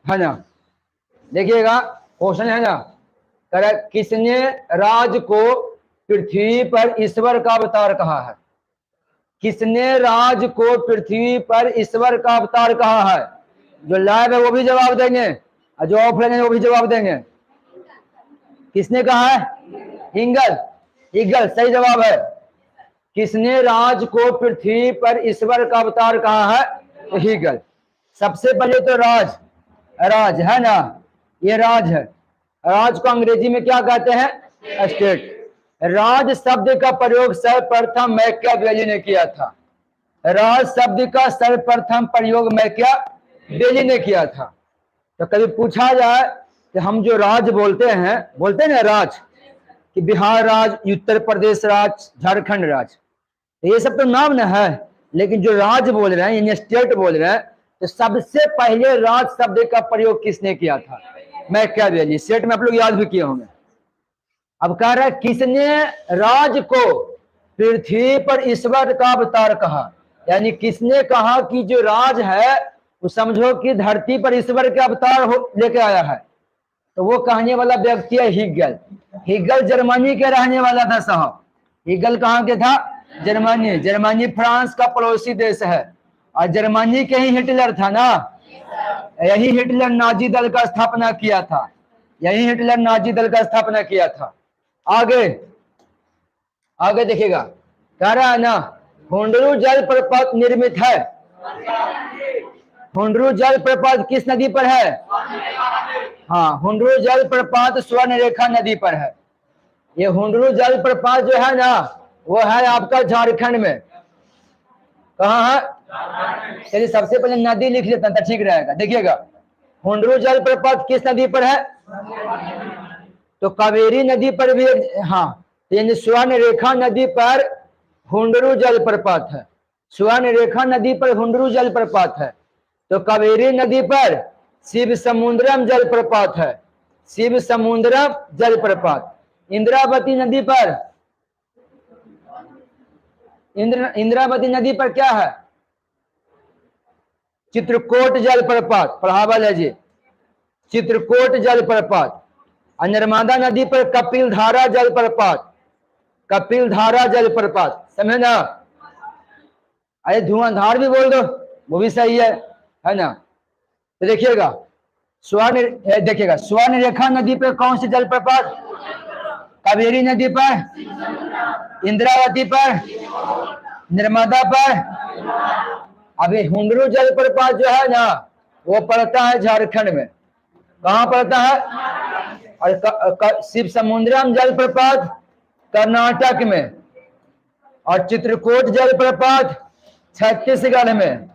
है ना। देखिएगा क्वेश्चन है ना, करेक्ट, किसने राज को पृथ्वी पर ईश्वर का अवतार कहा है? किसने राज को पृथ्वी पर ईश्वर का अवतार कहा है? जो लाइव है वो भी जवाब देंगे और जो ऑफलाइन है वो भी जवाब देंगे। किसने कहा है? हिंगल, ईगल सही जवाब है। किसने राज को पृथ्वी पर ईश्वर का अवतार कहा है? हीगल। सबसे पहले तो राज, राज है ना, ये राज है। राज को अंग्रेजी में क्या कहते हैं? स्टेट। राज शब्द का प्रयोग सर्वप्रथम मैकियावेली ने किया था। राज शब्द का सर्वप्रथम प्रयोग मैकियावेली ने किया था। तो कभी पूछा जाए कि हम जो राज बोलते हैं ना राज, कि बिहार राज, उत्तर प्रदेश राज, झारखंड राज, तो ये सब तो नाम न है, लेकिन जो राज बोल रहे हैं यानी स्टेट बोल रहे हैं, तो सबसे पहले राज शब्द का प्रयोग किसने किया था? मैकियावेली। स्टेट में आप लोग याद भी किए होंगे। अब कह रहा है किसने राज को पृथ्वी पर ईश्वर का अवतार कहा, यानी किसने कहा कि जो राज है वो समझो कि धरती पर ईश्वर के अवतार लेके आया है। तो वो कहने वाला व्यक्ति है हीगल। हीगल जर्मनी के रहने वाला था साहब। हीगल कहाँ के था? जर्मनी। जर्मनी फ्रांस का पड़ोसी देश है और जर्मनी के ही हिटलर था ना। यही हिटलर नाजी दल का स्थापना किया था, यही हिटलर नाजी दल का स्थापना किया था। आगे आगे देखिएगा, कह रहा है ना हुंडरू जलप्रपात निर्मित है। हुंडरू जलप्रपात किस नदी पर है? हाँ, हुंडरू जलप्रपात स्वर्णरेखा नदी पर है। ये हुंडरू जलप्रपात जो है ना वो है आपका झारखंड में। कहाँ है? चलिए सबसे पहले नदी लिख लेता तो ठीक रहेगा। देखिएगा हुंडरू जलप्रपात किस नदी पर है? तो कावेरी नदी पर भी, हाँ, यानी स्वर्णरेखा नदी पर हुंडरू जलप्रपात है। स्वर्णरेखा नदी पर हुंडरू जलप्रपात है। तो कावेरी नदी पर शिव समुद्रम जलप्रपात है, शिव समुद्रम जलप्रपात। इंद्रावती नदी पर, इंद्रावती नदी पर क्या है? चित्रकोट जलप्रपात। पढ़ावल है जी, चित्रकोट जलप्रपात। और नर्मदा नदी पर कपिलधारा जलप्रपात, कपिलधारा जलप्रपात। समझे ना? अरे धुआंधार भी बोल दो वो भी सही है ना। तो देखिएगा देखिएगा स्वर्णरेखा नदी पर कौन सी जलप्रपात? कावेरी नदी पर, इंद्रावती पर, नर्मदा पर। अभी हुंडरू जलप्रपात जो है ना वो पड़ता है झारखंड में। कहाँ पड़ता है? और शिव समुद्रम जलप्रपात कर्नाटक में, और चित्रकूट जलप्रपात छत्तीसगढ़ में,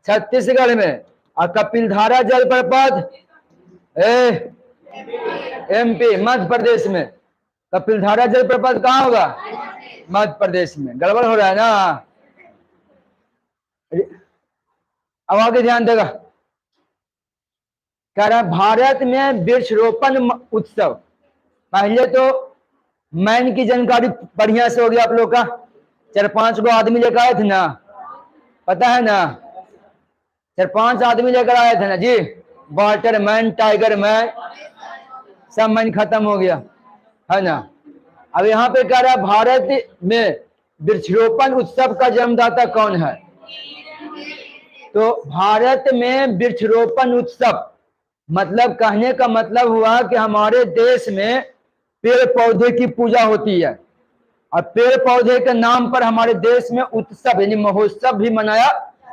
छत्तीसगढ़ में। और कपिलधारा जलप्रपात एमपी मध्य प्रदेश में। कपिलधारा जलप्रपात कहाँ होगा? मध्य प्रदेश में। गड़बड़ हो रहा है ना। अब आगे ध्यान देगा, कह रहा है भारत में वृक्षरोपण उत्सव। पहले तो मैन की जानकारी बढ़िया से हो गया आप लोग का। 4-5 गो आदमी लेकर आए थे ना, पता है ना? 4-5 आदमी लेकर आए थे ना जी, वाटर मैन, टाइगर मैन, सब मैन खत्म हो गया है ना। अब यहाँ पे कह रहा है भारत में वृक्षरोपण उत्सव का जन्मदाता कौन है? तो भारत में वृक्षरोपण उत्सव मतलब कहने का मतलब हुआ कि हमारे देश में पेड़ पौधे की पूजा होती है और पेड़ पौधे के नाम पर हमारे देश में उत्सव यानी महोत्सव भी मनाया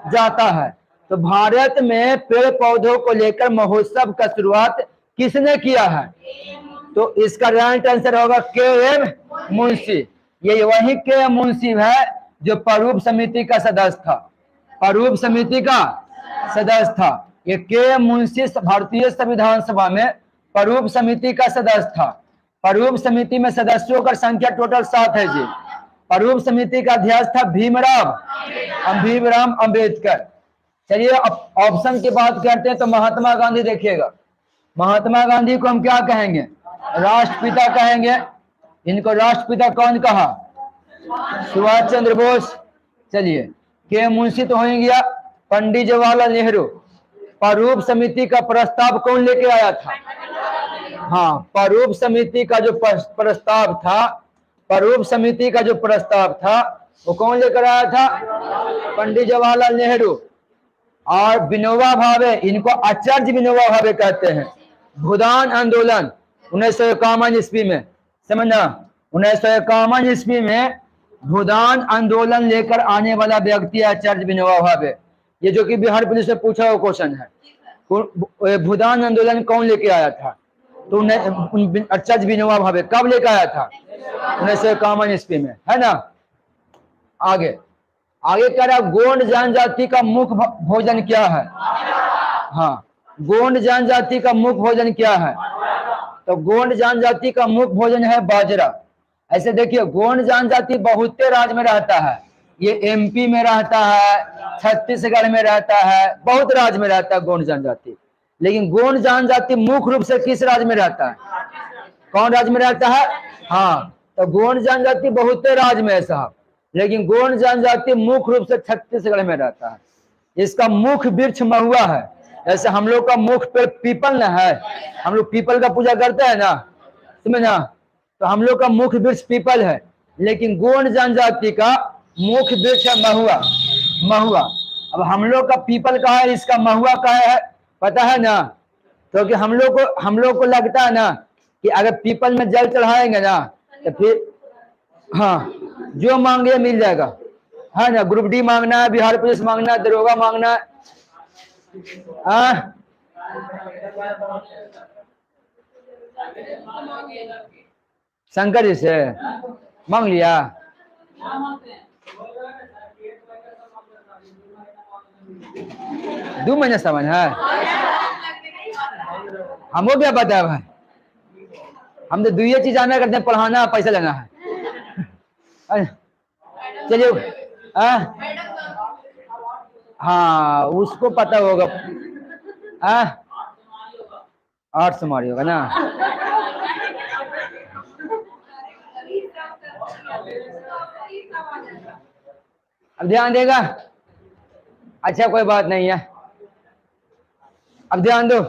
जाता है। तो भारत में पेड़ पौधों को लेकर महोत्सव का शुरुआत किसने किया है? तो इसका राइट आंसर होगा के.एम. मुंशी। ये वही के.एम. मुंशी है जो प्रारूप समिति का सदस्य था, प्रारूप समिति का सदस्य था। ये के.एम. मुंशी भारतीय संविधान सभा में प्रारूप समिति का सदस्य था। प्रारूप समिति में सदस्यों का संख्या टोटल 7 है जी। प्रारूप समिति का अध्यक्ष था भीमराव अंबेडकर। चलिए अब ऑप्शन की बात करते हैं तो महात्मा गांधी देखिएगा। महात्मा गांधी को हम क्या कहेंगे? राष्ट्रपिता कहेंगे। इनको राष्ट्रपिता कौन कहा? सुभाष चंद्र बोस। चलिए के.एम. मुंशी तो हो गया। पंडित जवाहरलाल नेहरू, प्रारूप समिति का प्रस्ताव कौन लेके आया था? हाँ, प्रारूप समिति का जो प्रस्ताव था, प्रारूप समिति का जो प्रस्ताव था वो कौन लेकर आया था? पंडित जवाहरलाल नेहरू। और विनोबा भावे, इनको आचार्य विनोबा भावे कहते हैं। भूदान आंदोलन 1951 ईस्वी में, समझना, 1951 ईस्वी में भूदान आंदोलन लेकर आने वाला व्यक्ति आचार्य विनोबा भावे। ये जो कि बिहार पुलिस से पूछा हुआ क्वेश्चन है। भूदान आंदोलन कौन लेके आया था? तो आचार्य विनोबा भावे। कब लेकर आया था? 1951 ईस्वी में, है ना। आगे आगे कह रहा, गोंड जनजाति का मुख्य भोजन क्या है? हाँ, गोंड जनजाति का मुख्य भोजन क्या है? तो गोंड जनजाति का मुख्य भोजन है बाजरा। ऐसे देखिए, गोंड जनजाति बहुत राज्य में रहता है। ये एमपी में रहता है, छत्तीसगढ़ में रहता है, बहुत राज्य में रहता है गोंड जनजाति। लेकिन गोंड जनजाति मुख्य रूप से किस राज्य में रहता है? कौन राज्य में रहता है? हाँ, तो गोंड जनजाति बहुत राज्य में है साहब, लेकिन गोंड जनजाति मुख्य रूप से छत्तीसगढ़ में रहता है। इसका मुख्य वृक्ष महुआ है। जैसे हम लोग का मुख्य पेड़ पीपल न है, हम लोग पीपल का पूजा करते हैं ना, समझना, तो हम लोग का मुख्य वृक्ष पीपल है। लेकिन गोंड जनजाति का मुख्य वृक्ष है महुआ। महुआ। अब हम लोग का पीपल का है, इसका महुआ का है, पता है ना। क्योंकि हम लोग को लगता है ना कि अगर पीपल में जल चढ़ाएंगे ना तो फिर हाँ जो मांगे मिल जाएगा, है ना। ग्रुप डी मांगना है, बिहार पुलिस मांगना है, दरोगा मांगना है, शंकर जी से मांग लिया। 2 महीने समझ है, हमको क्या पता है भाई। हम तो 2 चीज आना करते हैं, पढ़ाना, पैसा लेना है। चलिए, हाँ उसको पता होगा, 8 सुमारी होगा ना। अब ध्यान देगा, अच्छा कोई बात नहीं है। अब ध्यान दो,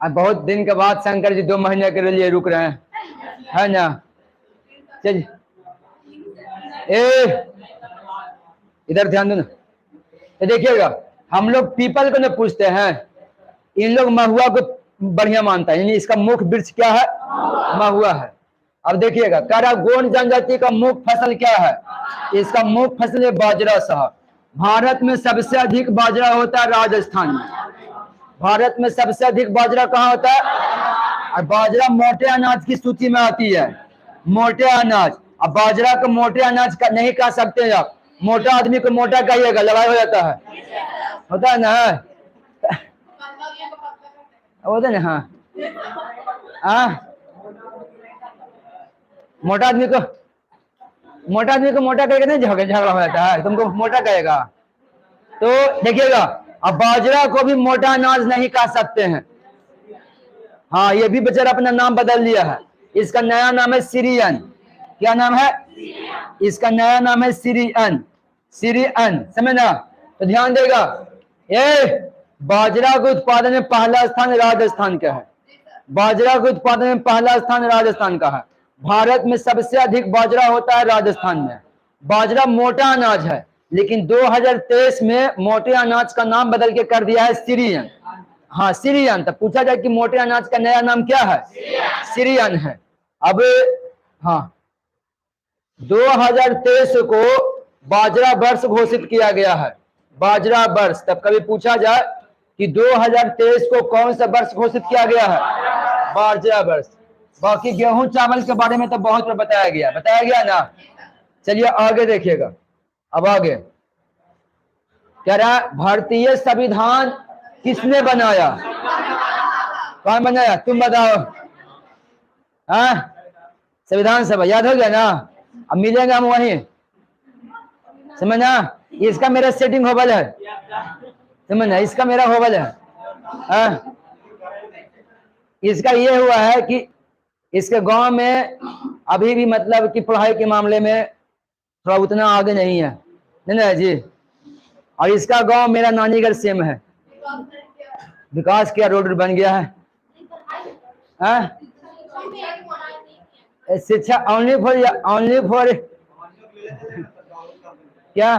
अब बहुत दिन के बाद शंकर जी 2 महीने के लिए रुक रहे हैं, है ना। चलिए, इधर ध्यान दो ना। तो देखिएगा, हम लोग पीपल को न पूछते हैं, इन लोग महुआ को बढ़िया मानता है, यानी इसका मुख्य वृक्ष क्या है? महुआ है। अब देखिएगा, कह रहा गोंड जनजाति का मुख्य फसल क्या है? इसका मुख्य फसल है बाजरा साहब। भारत में सबसे अधिक बाजरा होता है राजस्थान में। भारत में सबसे अधिक बाजरा कहाँ होता है? और बाजरा मोटे अनाज की सूची में आती है, मोटे अनाज। अब बाजरा को मोटे अनाज का नहीं कह सकते आप, मोटा आदमी को मोटा कहिएगा, लड़ाई हो जाता है, होता है ना, होता है ना। हाँ, मोटा आदमी को मोटा कहेगा नहीं, झगड़ा हो जाता है, तुमको मोटा कहेगा। तो देखिएगा, अब बाजरा को भी मोटा अनाज नहीं कह सकते हैं। हाँ, ये भी बेचारा अपना नाम बदल लिया है, इसका नया नाम है सीरियन। क्या नाम है इसका? नया नाम है सीरियन। सीरियन, समझना। तो ध्यान देगा, ये बाजरा के उत्पादन में पहला स्थान राजस्थान का है। बाजरा के उत्पादन में पहला स्थान राजस्थान का है। भारत में सबसे अधिक बाजरा होता है राजस्थान में। बाजरा मोटा अनाज है, लेकिन 2023 में मोटे अनाज का नाम बदल के कर दिया है सीरियन। हाँ, सीरियन। तो पूछा जाए कि मोटे अनाज का नया नाम क्या है? सीरियन है। अब हाँ, 2023 को बाजरा वर्ष घोषित किया गया है, बाजरा वर्ष। तब कभी पूछा जाए कि 2023 को कौन सा वर्ष घोषित किया गया है? बाजरा वर्ष। बाकी गेहूं चावल के बारे में तो बहुत बताया गया ना। चलिए आगे देखिएगा। अब आगे कह रहा है, भारतीय संविधान किसने बनाया? कौन बनाया? तुम बताओ। संविधान सभा याद हो गया ना। अब मिलेंगे हम वहीं, समझना। इसका मेरा सेटिंग होबल है, समझना, इसका मेरा होबल है। इसका ये हुआ है कि इसके गांव में अभी भी मतलब कि पढ़ाई के मामले में थोड़ा उतना आगे नहीं है, नहीं ना जी। और इसका गांव मेरा नानीगढ़ सेम है। विकास क्या रोड बन गया है? शिक्षा ओनली फॉर क्या?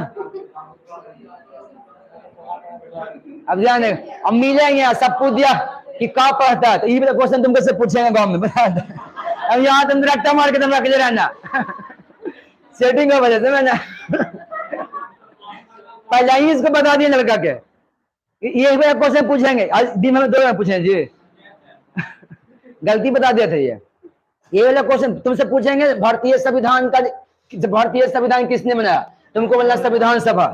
अब ध्यान दे, अब मिलेंगे सब पूछ दिया कि का पढ़ता है, तो ये क्वेश्चन तुमको से पूछेंगे गांव में, बता दे। अब यहाँ तुम रट्टा मार के तुम अकेले रहना, सेटिंग हो वजह से मैंने पहले ही इसको बता दिया लड़का के ये क्वेश्चन पूछेंगे, आज दिन में 2 बार पूछेंगे जी। गलती बता दिया था ये वाला क्वेश्चन तुमसे पूछेंगे, भारतीय संविधान का, भारतीय संविधान किसने बनाया? तुमको बोलना संविधान सभा,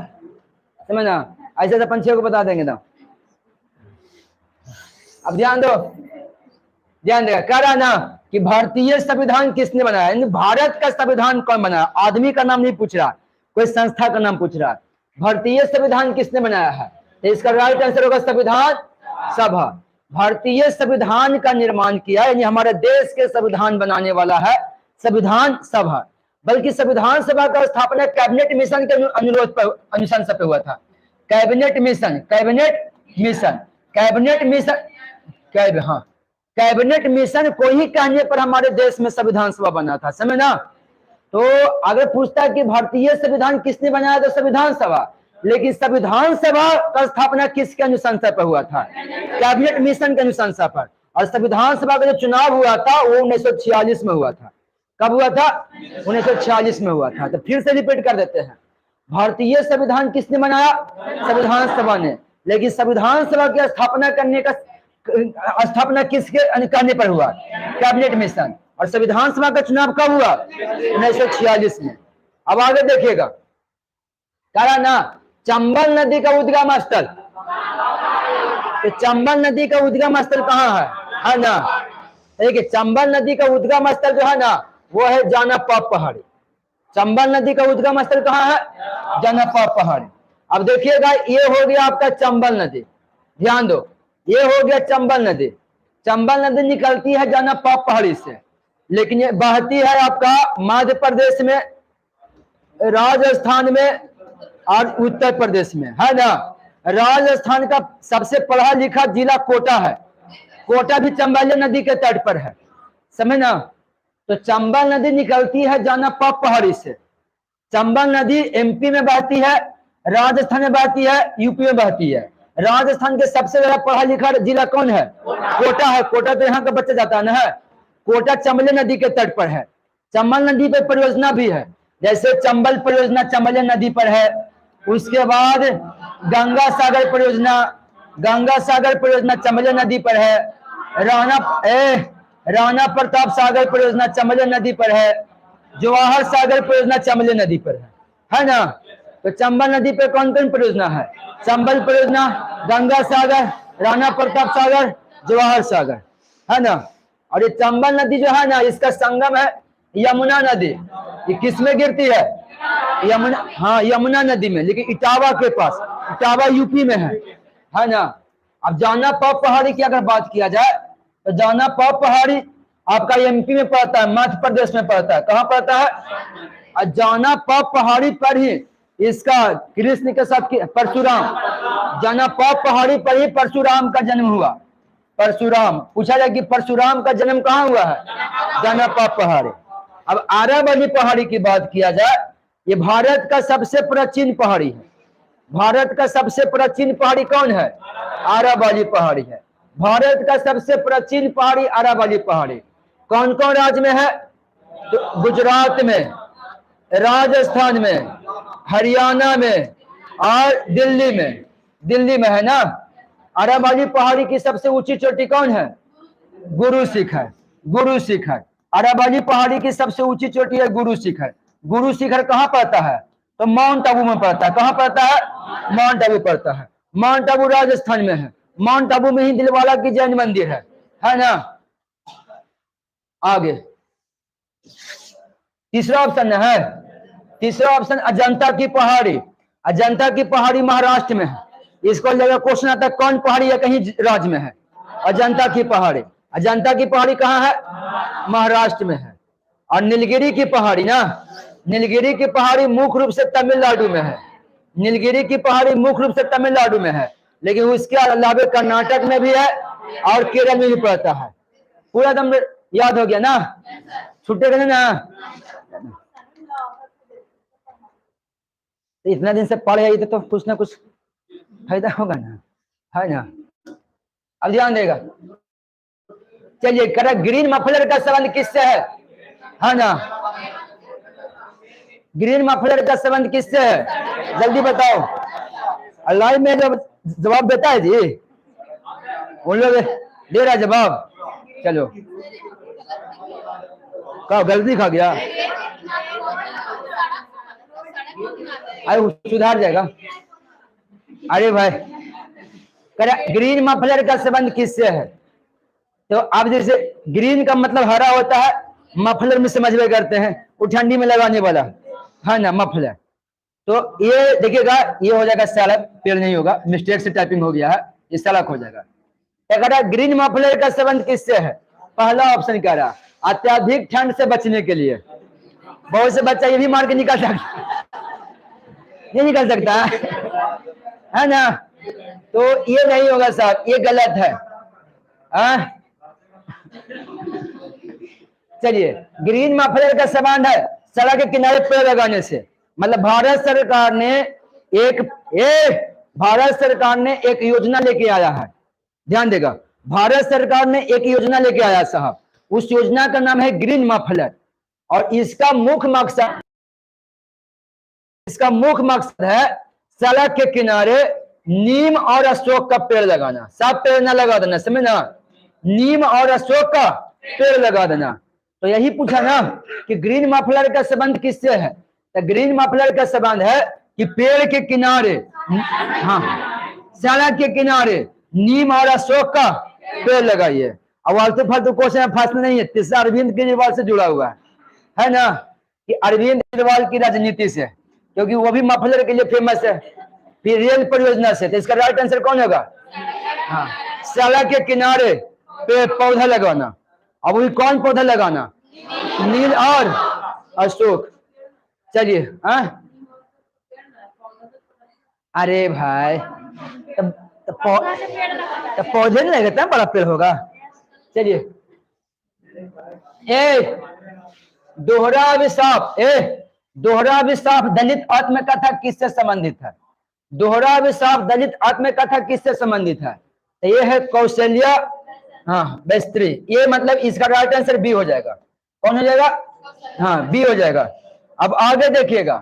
समझना? ऐसे तो पंछियों को बता देंगे ना। अब ध्यान दो, ध्यान देगा, कह रहा ना कि भारतीय संविधान किसने बनाया, भारत का संविधान कौन बनाया? आदमी का नाम नहीं पूछ रहा, कोई संस्था का नाम पूछ रहा। भारतीय संविधान किसने बनाया है? तो इसका राइट आंसर होगा संविधान सभा। भारतीय संविधान का निर्माण किया, यानी हमारे देश के संविधान बनाने वाला है संविधान सभा। बल्कि संविधान सभा का स्थापना कैबिनेट मिशन के अनुरोध पर, अनुशंसा पे हुआ था। Cabinet mission, cabinet mission, cabinet mission, cabinet mission को ही कहने पर हमारे देश में संविधान सभा बना था, समझ ना? तो अगर पूछता है कि भारतीय संविधान किसने बनाया, तो संविधान सभा। लेकिन संविधान सभा का स्थापना किसके अनुशंसा पर हुआ था? कैबिनेट मिशन के अनुशंसा पर। और संविधान सभा का जो चुनाव हुआ था वो 1946 में हुआ था। कब हुआ था? 1946 में हुआ था। तो फिर से रिपीट कर देते हैं, भारतीय संविधान किसने बनाया? संविधान सभा ने। लेकिन संविधान सभा की स्थापना करने का, स्थापना किसके कहने पर हुआ? Cabinet mission. और संविधान सभा का चुनाव कब हुआ? 1946 में। अब आगे देखिएगा, कह रहा ना चंबल नदी का उद्गम स्थल, तो चंबल नदी का उद्गम स्थल कहाँ है ना? देखिए चंबल नदी का उद्गम स्थल जो है ना वो है जानापाप पहाड़ी। चंबल नदी का उद्गम स्थल कहाँ है? जानापाप पहाड़ी। अब देखिएगा ये हो गया आपका चंबल नदी, ध्यान दो, ये हो गया चंबल नदी। चंबल नदी निकलती है जानापाप पहाड़ी से, लेकिन ये बहती है आपका मध्य प्रदेश में, राजस्थान में और उत्तर प्रदेश में, है ना? राजस्थान का सबसे पढ़ा लिखा जिला कोटा है। कोटा भी चंबल नदी के तट पर है, समझ ना? तो चंबल नदी निकलती है जानापाप पहाड़ी से। चंबल नदी एमपी में बहती है, राजस्थान में बहती है, यूपी में बहती है। राजस्थान के सबसे ज्यादा पढ़ा लिखा जिला कौन है? कोटा है। कोटा तो यहाँ का बच्चा जाता है ना, है। कोटा चंबल नदी के तट पर है। चंबल नदी पर परियोजना भी है, जैसे चंबल परियोजना चंबल नदी पर है। उसके बाद गंगा सागर परियोजना, गंगा सागर परियोजना चंबल नदी पर है। राणा प्रताप सागर परियोजना चंबल नदी पर है। जवाहर सागर परियोजना चंबल नदी पर है ना? तो चंबल नदी पर कौन कौन परियोजना है? चंबल परियोजना, गंगा सागर, राणा प्रताप सागर, जवाहर सागर, है ना? और ये चंबल नदी जो है ना इसका संगम है यमुना नदी। ये किस में गिरती है? यमुना, हाँ यमुना नदी में, लेकिन इटावा के पास, इटावा यूपी में है ना? अब जानापाप पहाड़ी की अगर बात किया जाए तो जानापाप पहाड़ी आपका एमपी में पड़ता है, मध्य प्रदेश में पड़ता है। कहाँ पड़ता है? जानापाप पहाड़ी पर ही इसका कृष्ण के साथ परशुराम, जानापाप पहाड़ी पर ही परशुराम का जन्म हुआ। परशुराम, पूछा जाए कि परशुराम का जन्म कहाँ हुआ है? जानापाप पहाड़ी। अब आरावली पहाड़ी की बात किया जाए, ये भारत का सबसे प्राचीन पहाड़ी है। भारत का सबसे प्राचीन पहाड़ी कौन है? आरावली पहाड़ी है। भारत का सबसे प्राचीन पहाड़ी आरावली पहाड़ी। कौन कौन राज्य में है? तो गुजरात में, राजस्थान में, हरियाणा में और दिल्ली में। दिल्ली में है ना? आरावली पहाड़ी की सबसे ऊंची चोटी कौन है? गुरु शिखर। गुरु शिखर आरावली पहाड़ी की सबसे ऊंची चोटी है गुरु शिखर। गुरु शिखर कहाँ पड़ता है? तो माउंट आबू में पड़ता है। कहाँ पड़ता है? माउंट आबू पड़ता है। माउंट आबू राजस्थान में है। माउंट आबू में ही दिलवाला की जैन मंदिर है ना? आगे तीसरा ऑप्शन है, तीसरा ऑप्शन अजंता की पहाड़ी। अजंता की पहाड़ी महाराष्ट्र में है। इसको जगह क्वेश्चन आता है कौन पहाड़ी है, कहीं राज्य में है। अजंता की पहाड़ी, अजंता की पहाड़ी कहाँ है? महाराष्ट्र में है। और नीलगिरी की पहाड़ी ना, नीलगिरी की पहाड़ी मुख्य रूप से तमिलनाडु में है। नीलगिरी की पहाड़ी मुख्य रूप से तमिलनाडु में है, लेकिन उसके अलावा कर्नाटक में भी है और केरल में भी पड़ता है। पूरा एकदम याद हो गया ना, छुट्टे ना। तो इतना दिन से पढ़ आई तो कुछ ना कुछ फायदा होगा ना, है ना। अब ध्यान देगा। चलिए, करा ग्रीन मफलर का संबंध किससे है ना। ग्रीन मफलर का संबंध किससे है, जल्दी बताओ। अल्लाह में जो जवाब देता है जी, उन लोग दे रहा जवाब। चलो, क्या गलती खा गया, अरे सुधार जाएगा। अरे भाई, करा ग्रीन मफलर का संबंध किससे है। तो अब जैसे ग्रीन का मतलब हरा होता है, मफलर में समझ में करते हैं वो ठंडी में लगाने वाला, है ना, मफलर। तो ये देखिएगा, ये हो जाएगा सड़क, पेड़ नहीं होगा, मिस्टेक से टाइपिंग हो गया है, ये सड़क हो जाएगा। ग्रीन मफलर का संबंध किससे है, पहला ऑप्शन कह रहा अत्यधिक ठंड से बचने के लिए। बहुत से बच्चा ये भी मार के निकल सकता, नहीं निकल सकता है ना। तो ये नहीं होगा साहब, ये गलत है। चलिए, ग्रीन मफलर का संबंध है सड़क के किनारे पेड़ लगाने से। मतलब भारत सरकार ने एक योजना लेके आया है, ध्यान देगा। भारत सरकार ने एक योजना लेके आया साहब, उस योजना का नाम है ग्रीन मफलर। और इसका मुख्य मकसद है सड़क के किनारे नीम और अशोक का पेड़ लगाना। सब पेड़ ना लगा देना, समझ ना, नीम और अशोक का पेड़ लगा देना। तो यही पूछा ना कि ग्रीन मफलर का संबंध किससे है। तो ग्रीन मफलर का संबंध है कि पेड़ के किनारे, हाँ, सड़क के किनारे नीम और अशोक का पेड़ लगाइए। अब आलतू फालतू क्वेश्चन फंसना नहीं है, तीसरा अरविंद केजरीवाल से जुड़ा हुआ है ना, कि अरविंद केजरीवाल की राजनीति से, क्योंकि वो भी मफलर के लिए फेमस है, फिर रेल परियोजना से। तो इसका राइट आंसर कौन होगा, हाँ, सड़क के किनारे पेड़ पौधा लगाना। अब वही कौन पौधा लगाना, नील और अशोक। चलिए, अरे भाई, तो पौधे नहीं लगता, बड़ा पेड़ होगा। चलिए, दोहरा अभिशाप दलित आत्मकथा किससे संबंधित है। दोहरा अभिशाप दलित आत्मकथा किससे संबंधित है। तो ये है कौशल्या, हाँ, बेस्त्री। ये मतलब इसका राइट आंसर बी हो जाएगा। कौन हो जाएगा, हाँ, बी हो जाएगा। अब आगे देखिएगा,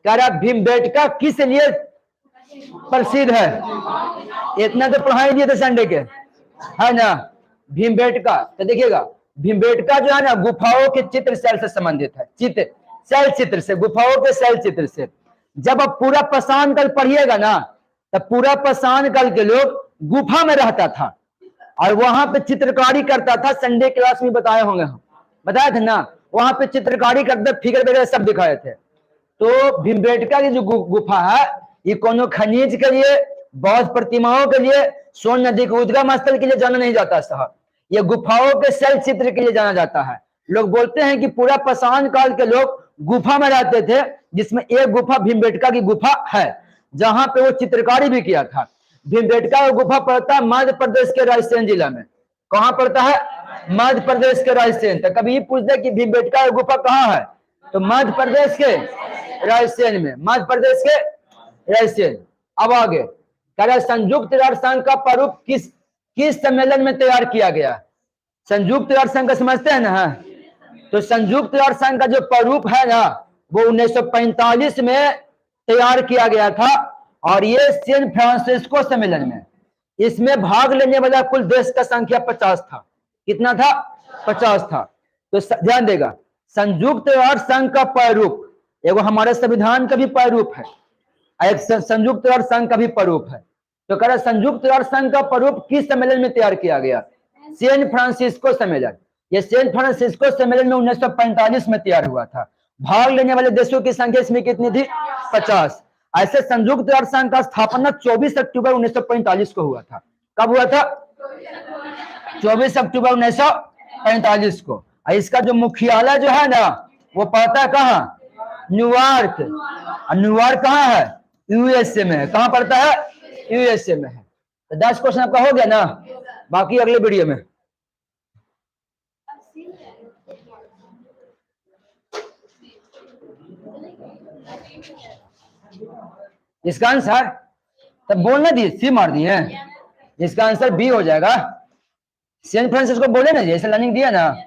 कह रहा भीमबेटका किस लिए प्रसिद्ध है। इतना तो पढ़ाई दिए थे संडे के, है ना। भीमबेटका, तो देखिएगा, भीमबेटका जो है ना, गुफाओं के चित्र शैल से संबंधित है, शैल चित्र से, गुफाओं के शैल चित्र से। जब आप पूरा पाषाण काल पढ़िएगा ना, तब पूरा पाषाण काल के लोग गुफा में रहता था और वहां पे चित्रकारी करता था। संडे क्लास में बताए होंगे, हम बताए थे ना, वहां पे चित्रकारी करते, फिगर वगैरह सब दिखाए थे। तो भीमबेटका की जो गुफा है, ये कोनो खनिज के लिए, बौद्ध प्रतिमाओं के लिए, सोन नदी के उद्गम स्थल के लिए जाना नहीं जाता साहब, ये गुफाओं के शैल चित्र के लिए जाना जाता है। लोग बोलते हैं कि पूरा पाषाण काल के लोग गुफा में रहते थे, जिसमें एक गुफा भीमबेटका की गुफा है, जहां पे वो चित्रकारी भी किया था। भीमबेटका का गुफा पड़ता है मध्य प्रदेश के रायसेन जिला में। कहाँ पड़ता है, मध्य प्रदेश के रायसेन। तो कभी पूछते कि भीमबेटका की गुफा कहाँ है, तो मध्य प्रदेश के रायसेन में, मध्य प्रदेश के रायसेन। अब आगे कह रहा संयुक्त राष्ट्र संघ का प्रारूप किस सम्मेलन में तैयार किया गया। संयुक्त राष्ट्र संघ का समझते हैं ना, तो संयुक्त राष्ट्र संघ का जो प्रारूप है ना, वो 1945 में तैयार किया गया था, और ये सैन फ्रांसिस्को सम्मेलन में, इसमें भाग लेने वाला कुल देश का संख्या 50 था। कितना था, 50 था। तो ध्यान देगा, संयुक्त राष्ट्र संघ का प्रारूप, एगो हमारे संविधान का भी प्रारूप है, एक संयुक्त राष्ट्र संघ का भी प्रारूप है। तो कह रहा संयुक्त राष्ट्र संघ का प्रारूप किस सम्मेलन में तैयार किया गया, सैन फ्रांसिस्को सम्मेलन। ये सैन फ्रांसिस्को सम्मेलन में 1945 में तैयार हुआ था। भाग लेने वाले देशों की संख्या इसमें कितनी थी, 50। ऐसे संयुक्त राष्ट्र संघ का स्थापना 24 अक्टूबर 1945 को हुआ था। कब हुआ था, 24 अक्टूबर 1945 को। इसका जो मुख्यालय जो है ना, वो पड़ता है कहाँ, न्यूयॉर्क। न्यूयॉर्क कहाँ है, यूएसए में है। कहाँ पड़ता है? यूएसए में है। तो 10 क्वेश्चन आपका हो गया ना, बाकी अगले वीडियो में। इसका आंसर तब बोलना दिए, सी मार दिए, इसका आंसर बी हो जाएगा। सैन फ्रांसिस्को बोले ना, जैसे लर्निंग दिया ना,